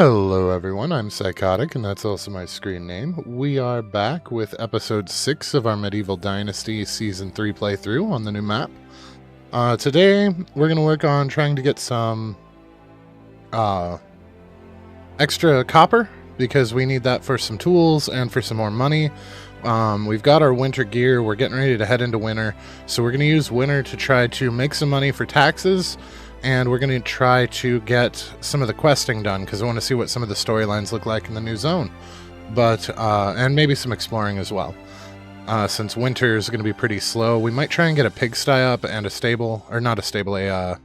Hello everyone, I'm Psychotic, and that's also my screen name. We are back with episode 6 of our Medieval Dynasty Season 3 playthrough on the new map. Today, we're going to work on trying to get some extra copper, because we need that for some tools and for some more money. We've got our winter gear, we're getting ready to head into winter, so we're going to use winter to try to make some money for taxes. And we're going to try to get some of the questing done, because I want to see what some of the storylines look like in the new zone. But, and maybe some exploring as well. Since winter is going to be pretty slow, we might try and get a pigsty up and a stable, or not a stable, a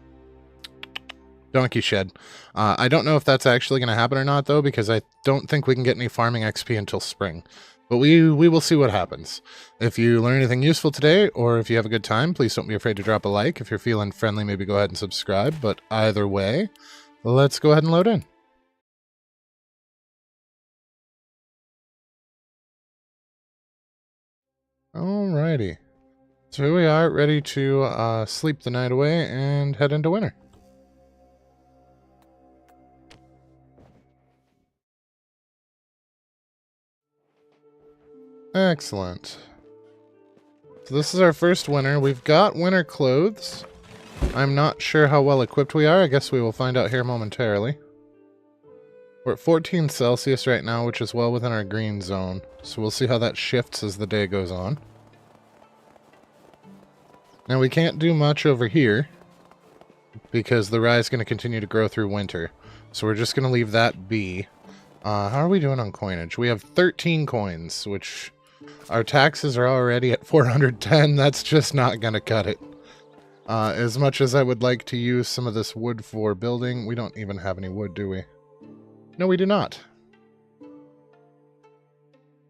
donkey shed. I don't know if that's actually going to happen or not, though, because I don't think we can get any farming XP until spring. But we will see what happens. If you learn anything useful today, or if you have a good time, please don't be afraid to drop a like. If you're feeling friendly, maybe go ahead and subscribe. But either way, let's go ahead and load in. Alrighty. So here we are, ready to sleep the night away and head into winter. Excellent. So this is our first winter. We've got winter clothes. I'm not sure how well equipped we are. I guess we will find out here momentarily. We're at 14 Celsius right now, which is well within our green zone. So we'll see how that shifts as the day goes on. Now we can't do much over here, because the rye is going to continue to grow through winter. So we're just going to leave that be. How are we doing on coinage? We have 13 coins, which... Our taxes are already at 410. That's just not going to cut it. As much as I would like to use some of this wood for building, we don't even have any wood, do we? No, we do not.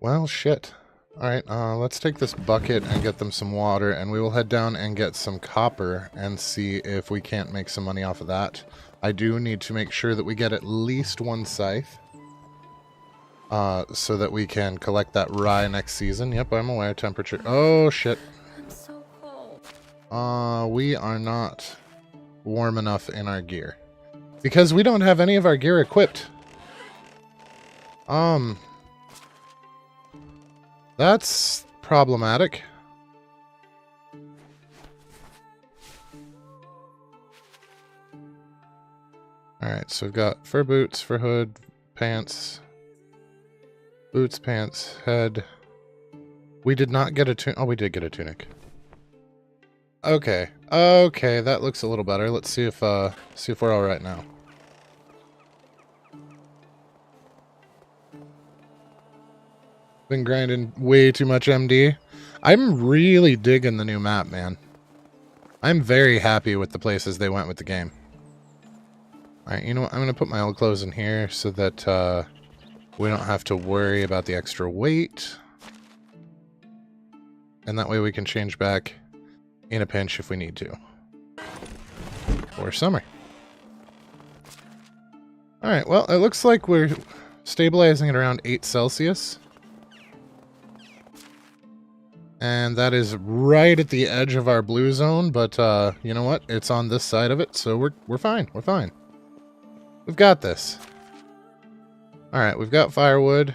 Well, shit. Alright, let's take this bucket and get them some water, and we will head down and get some copper and see if we can't make some money off of that. I do need to make sure that we get at least one scythe. So that we can collect that rye next season. Yep, I'm aware. Temperature. Oh, shit. I'm so cold. We are not warm enough in our gear. Because we don't have any of our gear equipped. That's problematic. Alright, so we've got fur boots, fur hood, pants... Boots, pants, head. We did not get a tunic. Oh, we did get a tunic. Okay. Okay, that looks a little better. Let's see if we're all right now. Been grinding way too much MD. I'm really digging the new map, man. I'm very happy with the places they went with the game. Alright, you know what? I'm going to put my old clothes in here so that, we don't have to worry about the extra weight. And that way we can change back in a pinch if we need to. For summer. Alright, well, it looks like we're stabilizing at around 8 Celsius. And that is right at the edge of our blue zone, but you know what? It's on this side of it, so we're fine. We're fine. We've got this. Alright, we've got firewood.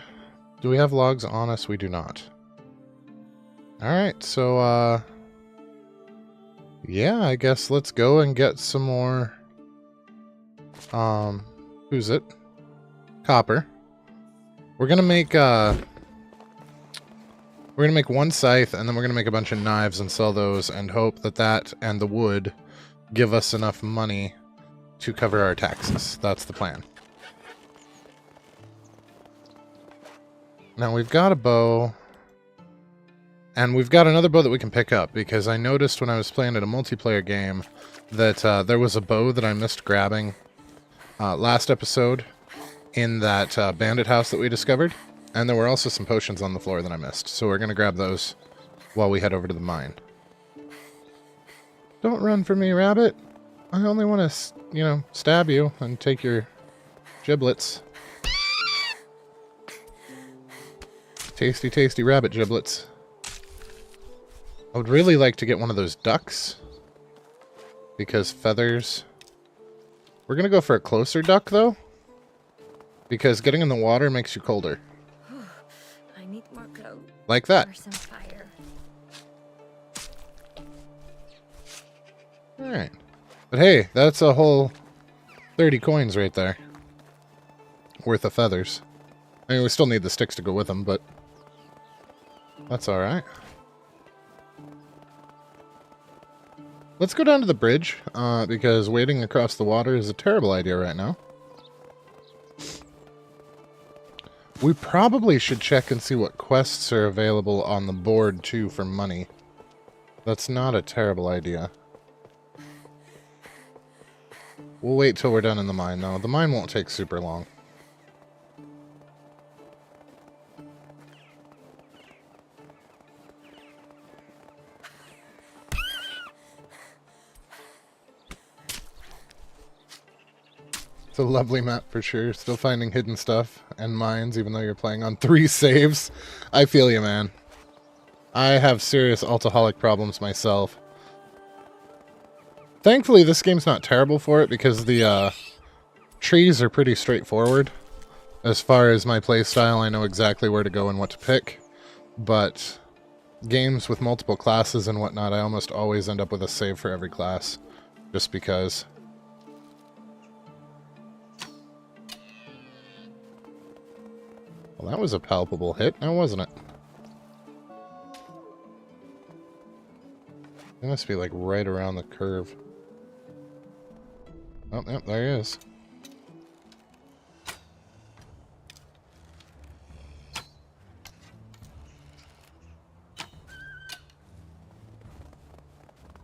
Do we have logs on us? We do not. Alright, so, yeah, I guess let's go and get some more, who's it? Copper. We're gonna make one scythe, and then we're gonna make a bunch of knives and sell those, and hope that that and the wood give us enough money to cover our taxes. That's the plan. Now we've got a bow, and we've got another bow that we can pick up, because I noticed when I was playing at a multiplayer game that there was a bow that I missed grabbing last episode in that bandit house that we discovered, and there were also some potions on the floor that I missed, so we're going to grab those while we head over to the mine. Don't run from me, rabbit. I only want to, you know, stab you and take your giblets. Tasty, tasty rabbit giblets. I would really like to get one of those ducks. Because feathers... We're going to go for a closer duck, though. Because getting in the water makes you colder. I need more clothes. Like that. Or some fire. Alright. But hey, that's a whole 30 coins right there. Worth of feathers. I mean, we still need the sticks to go with them, but that's alright. Let's go down to the bridge, because wading across the water is a terrible idea right now. We probably should check and see what quests are available on the board, too, for money. That's not a terrible idea. We'll wait till we're done in the mine, though. The mine won't take super long. It's a lovely map for sure. Still finding hidden stuff and mines, even though you're playing on 3 saves. I feel you, man. I have serious alcoholic problems myself. Thankfully, this game's not terrible for it, because the trees are pretty straightforward. As far as my playstyle, I know exactly where to go and what to pick. But games with multiple classes and whatnot, I almost always end up with a save for every class. Just because. Well, that was a palpable hit, now wasn't it? It must be like right around the curve. Oh, yep, there he is.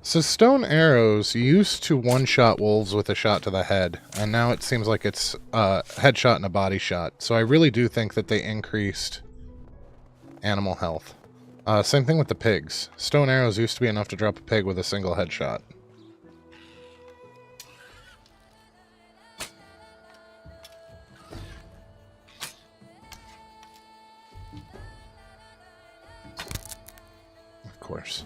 So stone arrows used to one-shot wolves with a shot to the head, and now it seems like it's a headshot and a body shot. So I really do think that they increased animal health. Same thing with the pigs. Stone arrows used to be enough to drop a pig with a single headshot. Of course.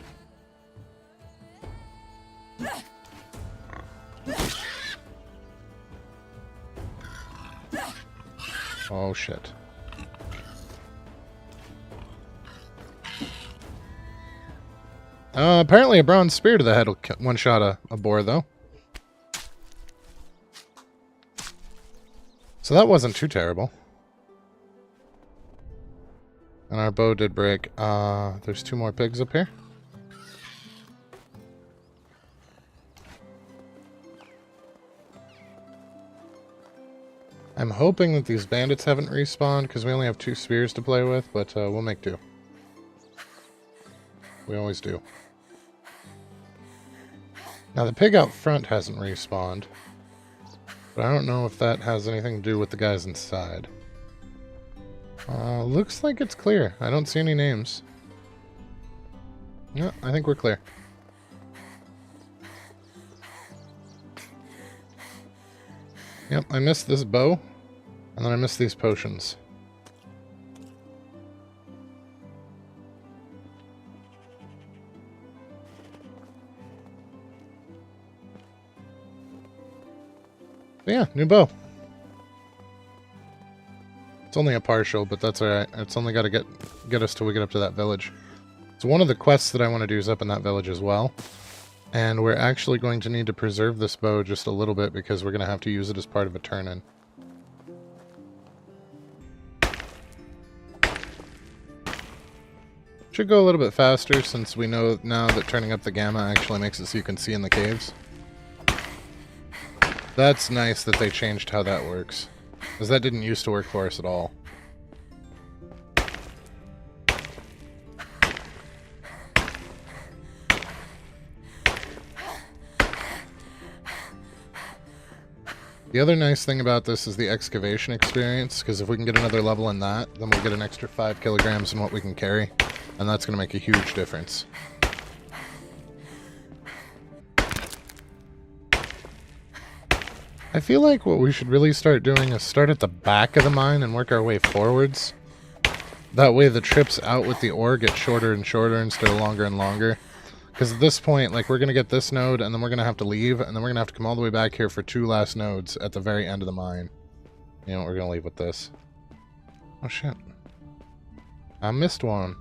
Oh shit. Apparently a bronze spear to the head will one-shot a boar, though. So that wasn't too terrible. And our bow did break. There's 2 more pigs up here. I'm hoping that these bandits haven't respawned, because we only have 2 spears to play with, but we'll make do. We always do. Now, the pig out front hasn't respawned, but I don't know if that has anything to do with the guys inside. Looks like it's clear. I don't see any names. No, I think we're clear. Yep, I missed this bow, and then I missed these potions. But yeah, new bow. It's only a partial, but that's alright. It's only got to get us till we get up to that village. So one of the quests that I want to do is up in that village as well. And we're actually going to need to preserve this bow just a little bit, because we're going to have to use it as part of a turn-in. Should go a little bit faster, since we know now that turning up the gamma actually makes it so you can see in the caves. That's nice that they changed how that works, because that didn't used to work for us at all. The other nice thing about this is the excavation experience, because if we can get another level in that, then we'll get an extra 5 kilograms in what we can carry, and that's going to make a huge difference. I feel like what we should really start doing is start at the back of the mine and work our way forwards. That way the trips out with the ore get shorter and shorter instead of longer and longer. Because at this point, like, we're going to get this node, and then we're going to have to leave, and then we're going to have to come all the way back here for 2 last nodes at the very end of the mine. You know what, we're gonna leave with this. Oh shit. I missed one.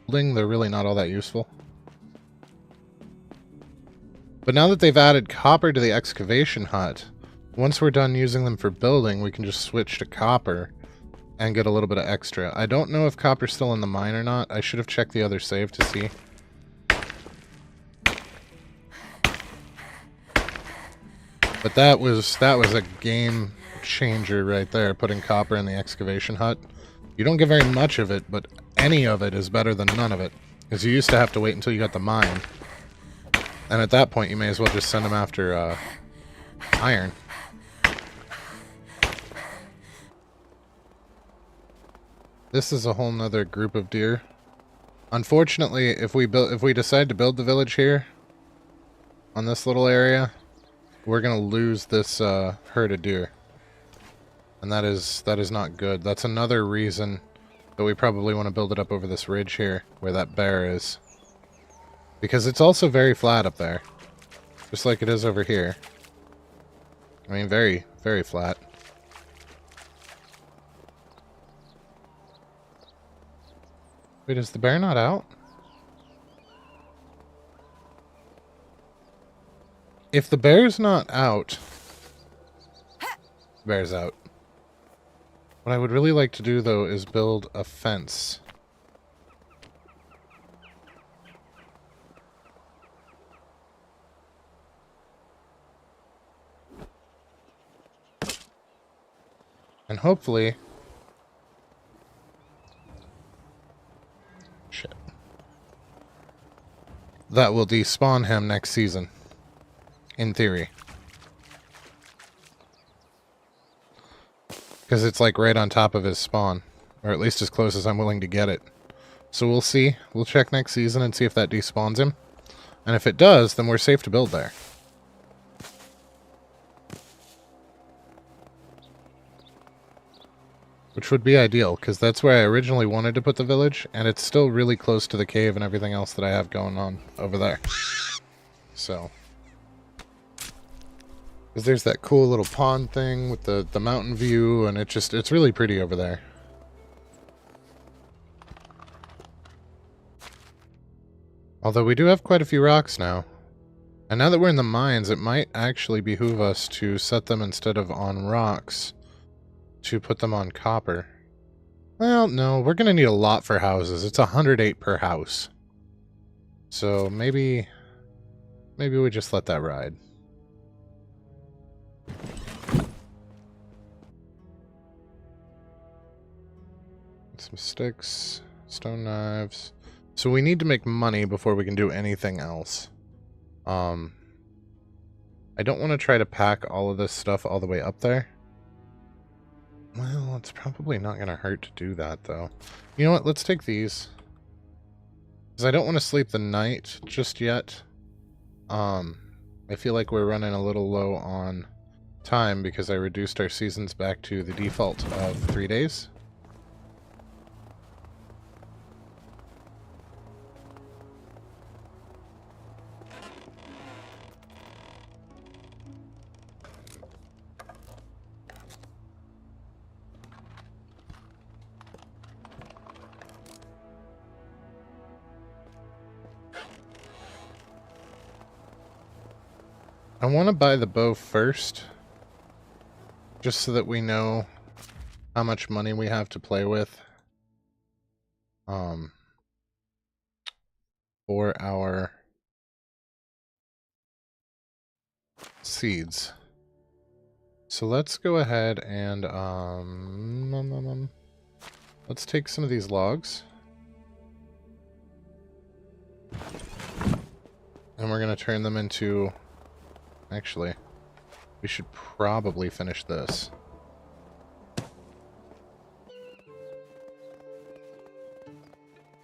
They're really not all that useful. But now that they've added copper to the excavation hut, once we're done using them for building, we can just switch to copper and get a little bit of extra. I don't know if copper's still in the mine or not. I should have checked the other save to see. But that was a game changer right there, putting copper in the excavation hut. You don't get very much of it, but any of it is better than none of it. Because you used to have to wait until you got the mine. And at that point, you may as well just send them after iron. This is a whole nother group of deer. Unfortunately, if we decide to build the village here, on this little area, we're gonna lose this herd of deer. And that is not good. That's another reason that we probably want to build it up over this ridge here, where that bear is. Because it's also very flat up there. Just like it is over here. I mean, very, very flat. Wait, is the bear not out? If the bear's not out... Bear's out. What I would really like to do, though, is build a fence. And hopefully... Shit. That will despawn him next season. In theory. Because it's like right on top of his spawn. Or at least as close as I'm willing to get it. So we'll see. We'll check next season and see if that despawns him. And if it does, then we're safe to build there. Which would be ideal, because that's where I originally wanted to put the village, and it's still really close to the cave and everything else that I have going on over there. So. Because there's that cool little pond thing with the mountain view, and it's really pretty over there. Although we do have quite a few rocks now. And now that we're in the mines, it might actually behoove us to set them instead of on rocks, to put them on copper. Well, no, we're going to need a lot for houses. It's 108 per house. So maybe we just let that ride. Some sticks, stone knives. So we need to make money before we can do anything else. I don't want to try to pack all of this stuff all the way up there. Well, it's probably not going to hurt to do that, though. You know what? Let's take these. Because I don't want to sleep the night just yet. I feel like we're running a little low on time because I reduced our seasons back to the default of 3 days. I want to buy the bow first, just so that we know how much money we have to play with for our seeds. So let's go ahead and let's take some of these logs. And we're going to turn them into... Actually, we should probably finish this.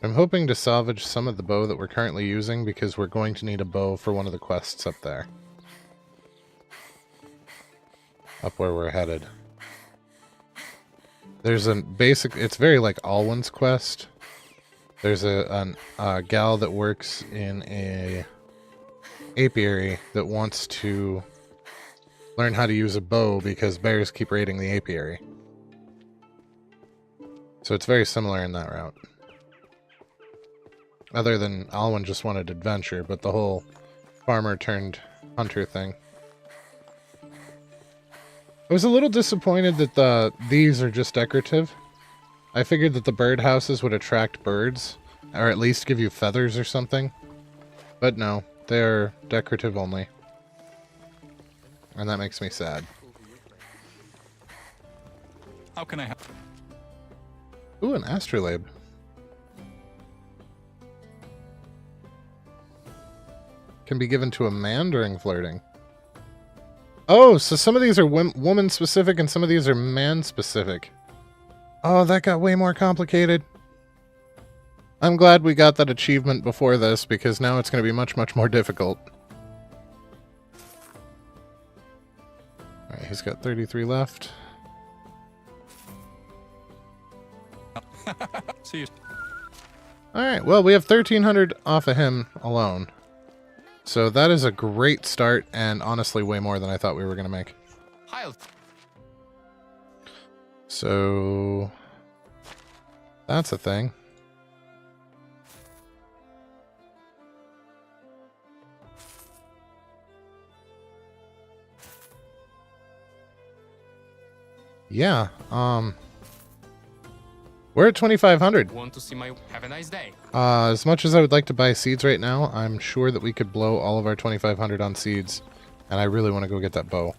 I'm hoping to salvage some of the bow that we're currently using because we're going to need a bow for one of the quests up there. Up where we're headed. There's a basic... It's very like Alwyn's quest. There's a gal that works in a apiary that wants to learn how to use a bow because bears keep raiding the apiary. So it's very similar in that route. Other than Alwyn just wanted adventure, but the whole farmer turned hunter thing. I was a little disappointed that these are just decorative. I figured that the bird houses would attract birds, or at least give you feathers or something. But no, they're decorative only. And that makes me sad. How can I help? Ooh, an astrolabe. Can be given to a man during flirting. Oh, so some of these are woman-specific and some of these are man-specific. Oh, that got way more complicated. I'm glad we got that achievement before this, because now it's going to be much, much more difficult. Alright, he's got 33 left. See you. Alright, well, we have 1,300 off of him alone. So that is a great start, and honestly way more than I thought we were going to make. So that's a thing. Yeah, we're at 2,500. Want to see my... Have a nice day. As much as I would like to buy seeds right now, I'm sure that we could blow all of our 2,500 on seeds. And I really want to go get that bow.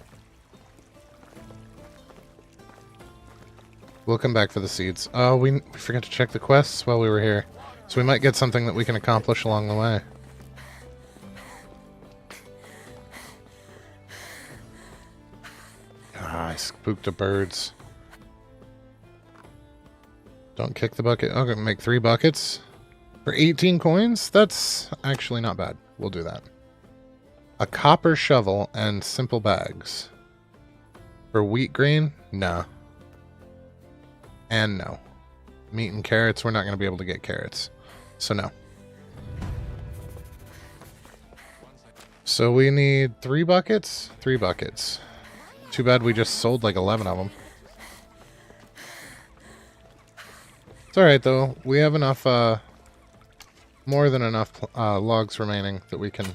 We'll come back for the seeds. Oh, we forgot to check the quests while we were here. So we might get something that we can accomplish along the way. Ah, I spooked the birds. Don't kick the bucket. Okay, make 3 buckets. For 18 coins? That's actually not bad. We'll do that. A copper shovel and simple bags. For wheat grain? No. And no. Meat and carrots, we're not going to be able to get carrots. So no. So we need 3 buckets? 3 buckets. Too bad we just sold like 11 of them. It's alright though. We have enough, more than enough logs remaining that we can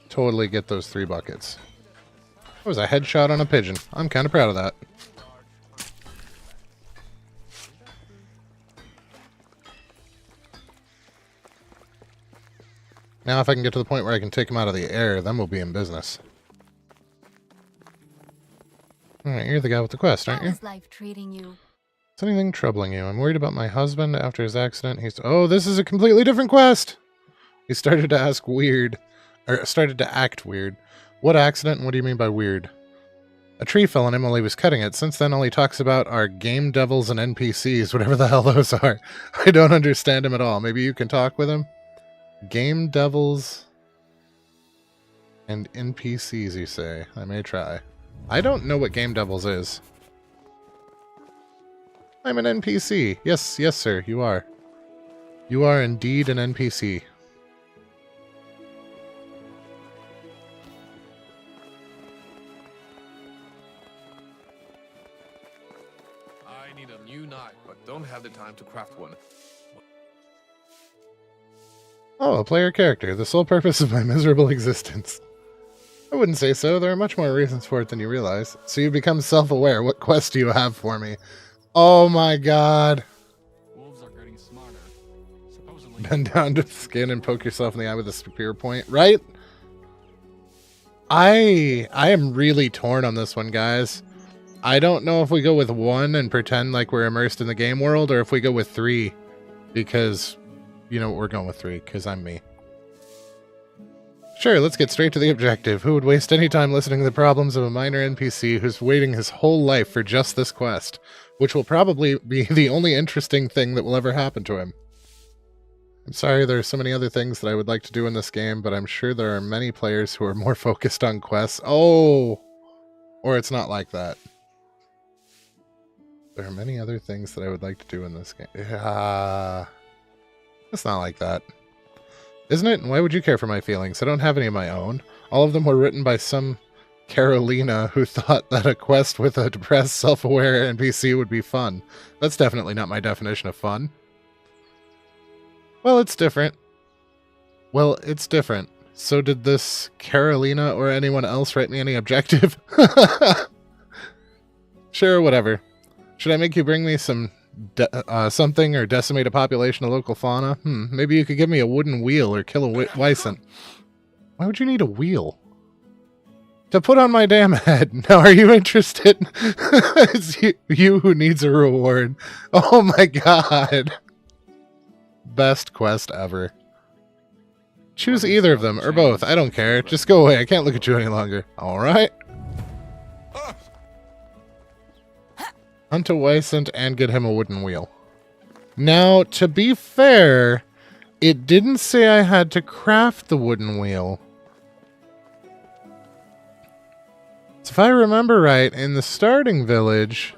totally get those 3 buckets. That was a headshot on a pigeon. I'm kind of proud of that. Now if I can get to the point where I can take him out of the air, then we'll be in business. Alright, you're the guy with the quest, aren't you? How's life treating you? Is anything troubling you? I'm worried about my husband after his accident. Oh, this is a completely different quest! He started to ask weird. Or started to act weird. What accident and what do you mean by weird? A tree fell on him while he was cutting it. Since then all he talks about are game devils and NPCs, whatever the hell those are. I don't understand him at all. Maybe you can talk with him? Game devils and NPCs, you say? I may try. I don't know what game devils is. I'm an NPC. Yes, yes, sir, you are. You are indeed an NPC. I need a new knife, but don't have the time to craft one. Oh, a player character. The sole purpose of my miserable existence. I wouldn't say so. There are much more reasons for it than you realize. So you become self-aware. What quest do you have for me? Oh my god. Wolves are getting smarter. Supposedly. Bend down to the skin and poke yourself in the eye with a spear point, right? I am really torn on this one, guys. I don't know if we go with 1 and pretend like we're immersed in the game world, or if we go with 3. Because, you know what, we're going with 3, because I'm me. Sure, let's get straight to the objective. Who would waste any time listening to the problems of a minor NPC who's waiting his whole life for just this quest? Which will probably be the only interesting thing that will ever happen to him. I'm sorry there are so many other things that I would like to do in this game, but I'm sure there are many players who are more focused on quests. Oh! Or it's not like that. There are many other things that I would like to do in this game. It's not like that. Isn't it? And why would you care for my feelings? I don't have any of my own. All of them were written by some Carolina who thought that a quest with a depressed, self-aware NPC would be fun. That's definitely not my definition of fun. Well, it's different. Well, it's different. So did this Carolina or anyone else write me any objective? Sure, whatever. Should I make you bring me some something or decimate a population of local fauna? Maybe you could give me a wooden wheel or kill a Wysant. Why would you need a wheel? To put on my damn head. Now, are you interested? It's you who needs a reward. Oh my god. Best quest ever. Choose either of them, or both. I don't care. Just go away. I can't look at you any longer. Alright. Hunt a Wysant and get him a wooden wheel. Now, to be fair, it didn't say I had to craft the wooden wheel. So if I remember right, in the starting village,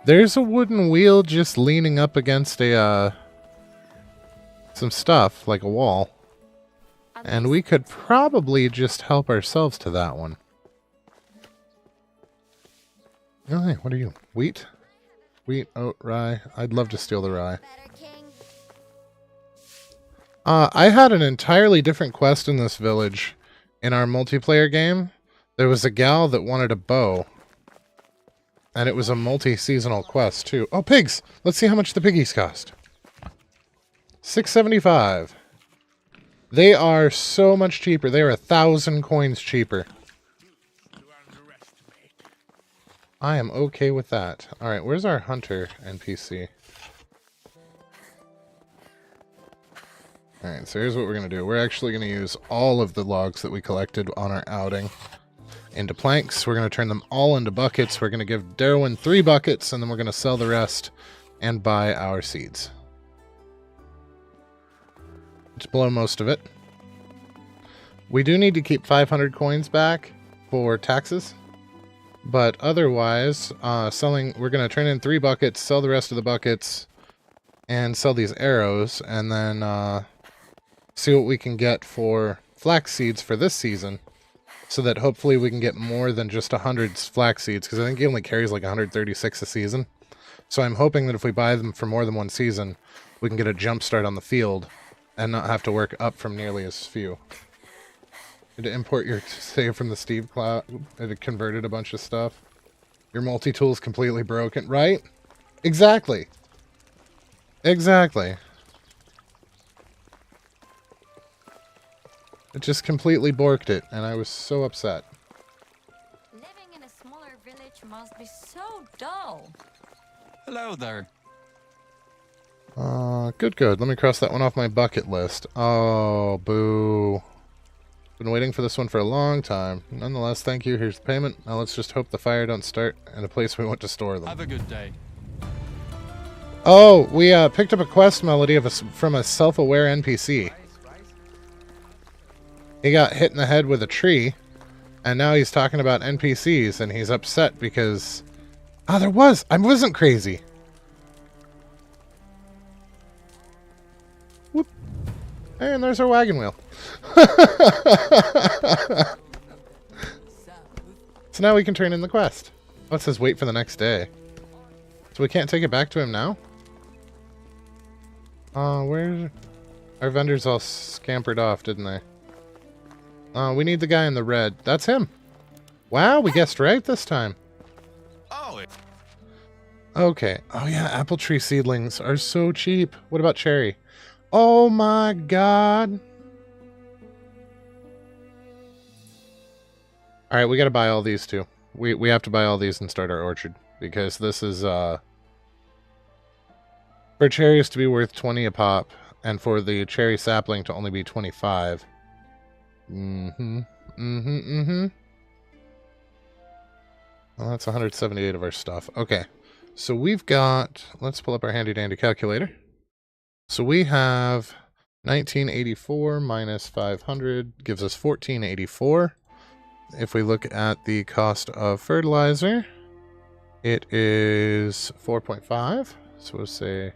there's a wooden wheel just leaning up against a, some stuff, like a wall. And we could probably just help ourselves to that one. Oh, hey, what are you? Wheat? Wheat, oat, rye. I'd love to steal the rye. I had an entirely different quest in this village in our multiplayer game. There was a gal that wanted a bow. And it was a multi-seasonal quest, too. Oh, pigs! Let's see how much the piggies cost. $6.75. They are so much cheaper. They are 1,000 coins cheaper. I am okay with that. Alright, where's our hunter NPC? Alright, so here's what we're going to do. We're actually going to use all of the logs that we collected on our outing into planks. We're going to turn them all into buckets. We're going to give Darwin 3 buckets, and then we're going to sell the rest and buy our seeds. Just blow most of it. We do need to keep 500 coins back for taxes. But otherwise, we're going to turn in 3 buckets, sell the rest of the buckets, and sell these arrows, and then see what we can get for flax seeds for this season, so that hopefully we can get more than just 100 flax seeds, because I think he only carries like 136 a season. So I'm hoping that if we buy them for more than one season, we can get a jump start on the field, and not have to work up from nearly as few. To import your save from the Steve Cloud, it converted a bunch of stuff. Your multi-tool's completely broken, right? Exactly. Exactly. It just completely borked it, and I was so upset. Living in a smaller village must be so dull. Hello there. Good. Let me cross that one off my bucket list. Oh, boo. Been waiting for this one for a long time. Nonetheless, thank you. Here's the payment. Now let's just hope the fire don't start in a place we want to store them. Have a good day. Oh, we picked up a quest melody from a self-aware NPC. He got hit in the head with a tree, and now he's talking about NPCs, and he's upset because... Oh, I wasn't crazy. Whoop. And there's our wagon wheel. So now we can turn in the quest. Oh, it says wait for the next day. So we can't take it back to him now? Where... Our vendors all scampered off, didn't they? We need the guy in the red. That's him. Wow, we guessed right this time. Oh, Okay. Oh yeah, apple tree seedlings are so cheap. What about cherry? Oh my god. Alright, we gotta buy all these too. We have to buy all these and start our orchard. Because this is, for cherries to be worth 20 a pop, and for the cherry sapling to only be 25. Well, that's 178 of our stuff. Okay. So we've got... Let's pull up our handy-dandy calculator. So we have 1984 minus 500 gives us 1484. If we look at the cost of fertilizer, it is 4.5. So we'll say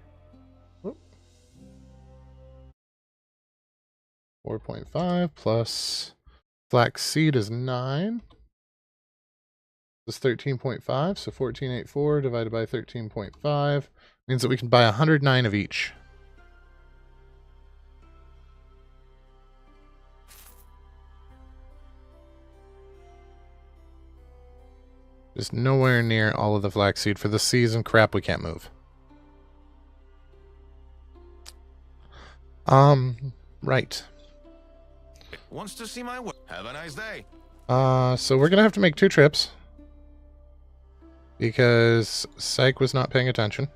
4.5 plus flax seed is 9. This is 13.5, so 1484 divided by 13.5 means that we can buy 109 of each. Just nowhere near all of the flaxseed for the season. Crap, we can't move. Right. Wants to see my work. Have a nice day. So we're gonna have to make 2 trips. Because Psych was not paying attention.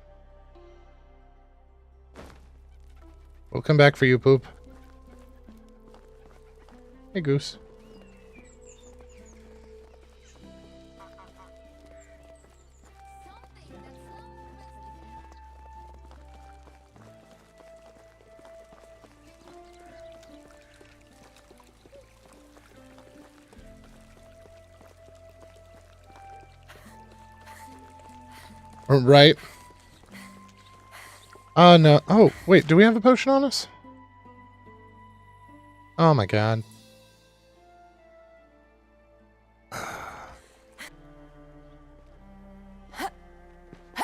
We'll come back for you, Poop. Hey, Goose. Right. No. Oh, wait. Do we have a potion on us? Oh, my God. I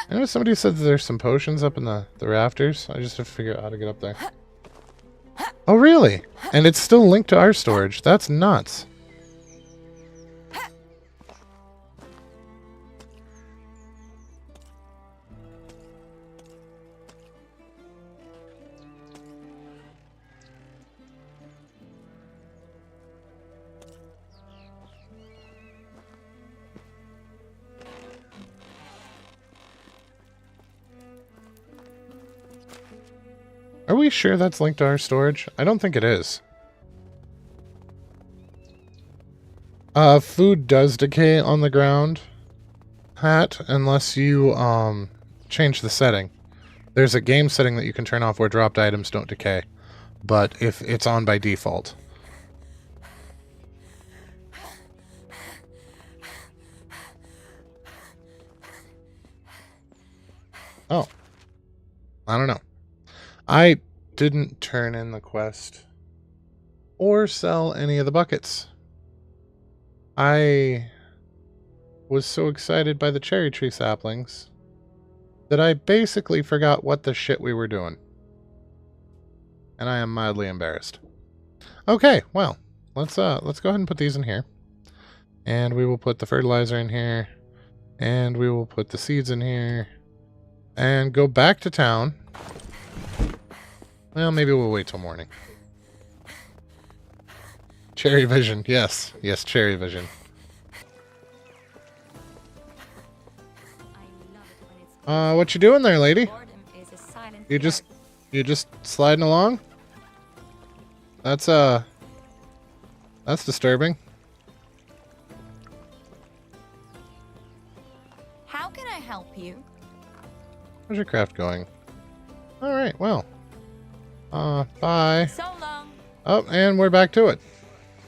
know somebody said that there's some potions up in the rafters. I just have to figure out how to get up there. Oh, really? And it's still linked to our storage. That's nuts. Are we sure that's linked to our storage? I don't think it is. Food does decay on the ground, Hat, unless you, change the setting. There's a game setting that you can turn off where dropped items don't decay, but if it's on by default. Oh. I don't know. I didn't turn in the quest or sell any of the buckets. I was so excited by the cherry tree saplings that I basically forgot what the shit we were doing. And I am mildly embarrassed. Okay, well, let's go ahead and put these in here. And we will put the fertilizer in here. And we will put the seeds in here. And go back to town. Well, maybe we'll wait till morning. Cherry vision, yes. Yes, cherry vision. What you doing there, lady? You just sliding along? That's disturbing. How can I help you? How's your craft going? Alright, well. Bye. So long. Oh, and we're back to it.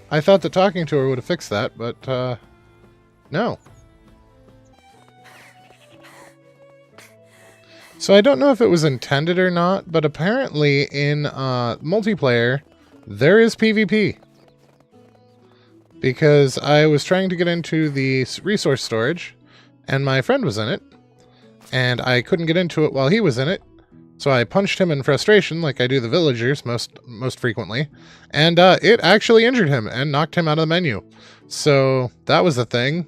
I thought that talking to her would have fixed that, but, no. So I don't know if it was intended or not, but apparently in, multiplayer, there is PvP. Because I was trying to get into the resource storage, and my friend was in it, and I couldn't get into it while he was in it, so I punched him in frustration, like I do the villagers most frequently, and it actually injured him and knocked him out of the menu. So that was the thing.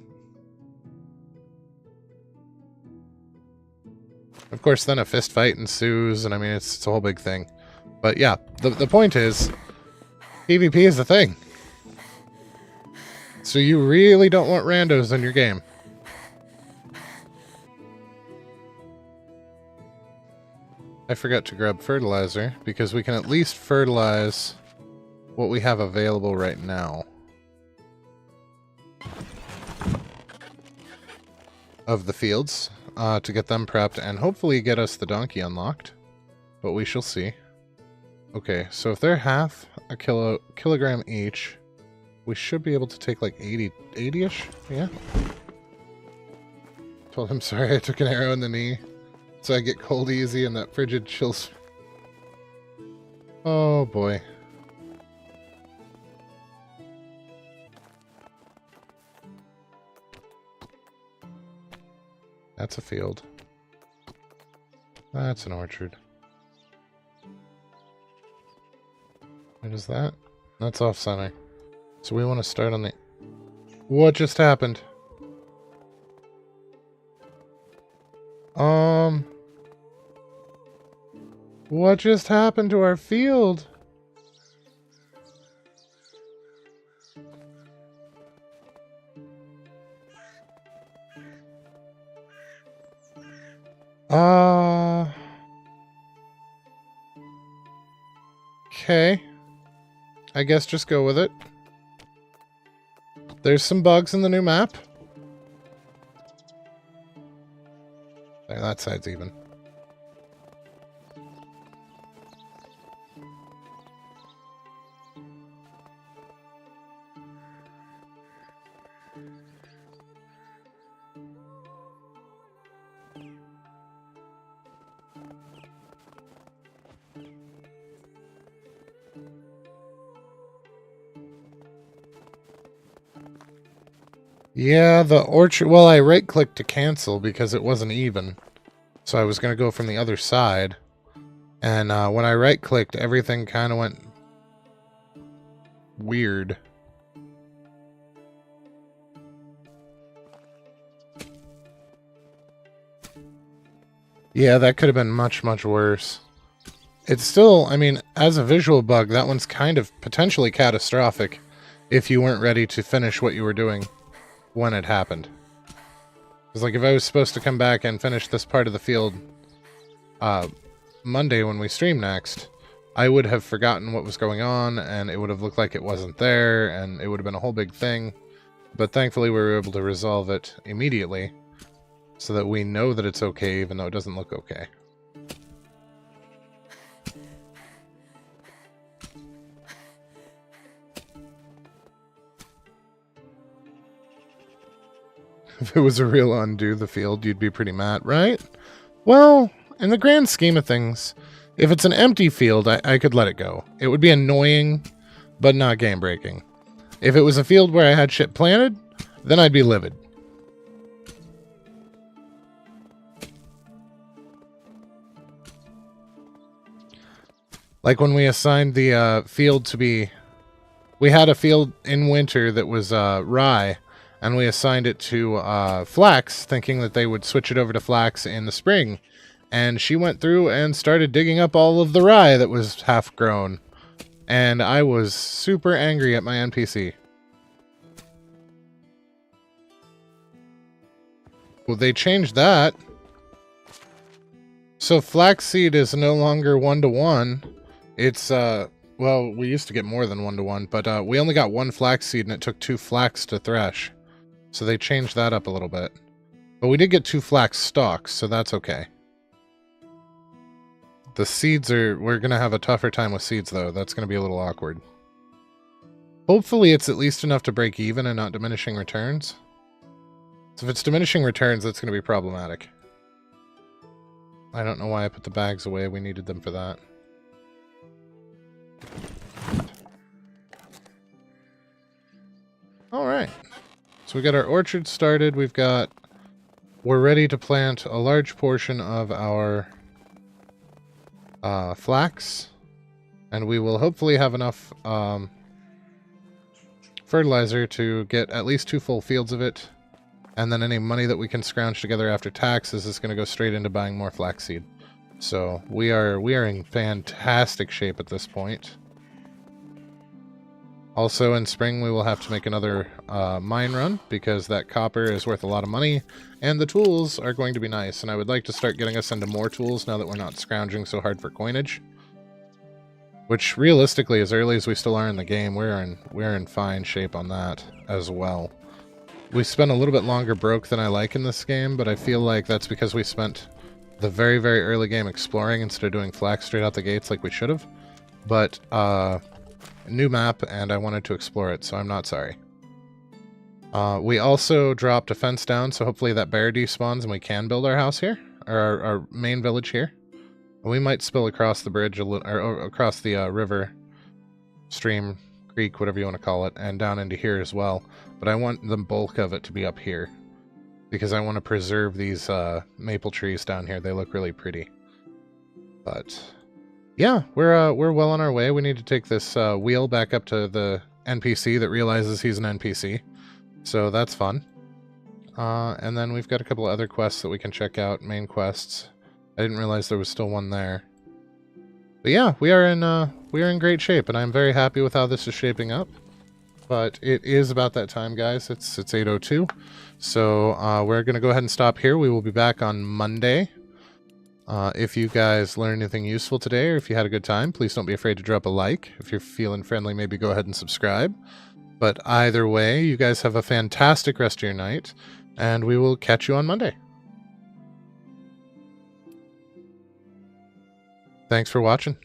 Of course, then a fist fight ensues, and I mean, it's a whole big thing. But yeah, the point is, PvP is the thing. So you really don't want randos in your game. I forgot to grab fertilizer, because we can at least fertilize what we have available right now. Of the fields, to get them prepped, and hopefully get us the donkey unlocked. But we shall see. Okay, so if they're half a kilogram each, we should be able to take like 80-ish, yeah? Told him sorry I took an arrow in the knee. So I get cold easy and that frigid chills. Oh boy. That's a field. That's an orchard. What is that? That's off center. So we want to start on the... What just happened? What just happened to our field? Okay. I guess just go with it. There's some bugs in the new map. There, that side's even. Yeah, the orchard... Well, I right-clicked to cancel because it wasn't even. So I was going to go from the other side. And when I right-clicked, everything kind of went... weird. Yeah, that could have been much, much worse. It's still... I mean, as a visual bug, that one's kind of potentially catastrophic if you weren't ready to finish what you were doing when it happened. It's like if I was supposed to come back and finish this part of the field Monday when we stream next, I would have forgotten what was going on, and it would have looked like it wasn't there, and it would have been a whole big thing. But thankfully we were able to resolve it immediately, so that we know that it's okay, even though it doesn't look okay. If it was a real undo the field, you'd be pretty mad, right? Well, in the grand scheme of things, if it's an empty field, I could let it go. It would be annoying, but not game-breaking. If it was a field where I had shit planted, then I'd be livid. Like when we assigned the field to be... We had a field in winter that was rye, and we assigned it to flax, thinking that they would switch it over to flax in the spring. And she went through and started digging up all of the rye that was half grown. And I was super angry at my NPC. Well, they changed that. So flaxseed is no longer 1-to-1. It's, well, we used to get more than 1-to-1, but we only got 1 flaxseed and it took 2 flax to thresh. So they changed that up a little bit. But we did get 2 flax stalks, so that's okay. The seeds are... We're going to have a tougher time with seeds, though. That's going to be a little awkward. Hopefully it's at least enough to break even and not diminishing returns. So if it's diminishing returns, that's going to be problematic. I don't know why I put the bags away. We needed them for that. Alright. So we got our orchard started. We're ready to plant a large portion of our flax. And we will hopefully have enough fertilizer to get at least 2 full fields of it. And then any money that we can scrounge together after taxes is going to go straight into buying more flaxseed. So we are in fantastic shape at this point. Also in spring we will have to make another mine run because that copper is worth a lot of money and the tools are going to be nice, and I would like to start getting us into more tools now that we're not scrounging so hard for coinage. Which realistically, as early as we still are in the game, we're in fine shape on that as well. We spent a little bit longer broke than I like in this game, but I feel like that's because we spent the very, very early game exploring instead of doing flax straight out the gates like we should have. But, new map, and I wanted to explore it, so I'm not sorry. We also dropped a fence down, so hopefully that bear despawns and we can build our house here, or our main village here. We might spill across the bridge, or across the river, stream, creek, whatever you want to call it, and down into here as well. But I want the bulk of it to be up here. because I want to preserve these maple trees down here. They look really pretty. But yeah, we're well on our way. We need to take this wheel back up to the NPC that realizes he's an NPC. So that's fun. And then we've got a couple of other quests that we can check out, main quests. I didn't realize there was still one there. But yeah, we are in great shape, and I'm very happy with how this is shaping up. But it is about that time, guys. It's 8:02. So we're going to go ahead and stop here. We will be back on Monday. If you guys learned anything useful today, or if you had a good time, please don't be afraid to drop a like. If you're feeling friendly, maybe go ahead and subscribe. But either way, you guys have a fantastic rest of your night, and we will catch you on Monday. Thanks for watching.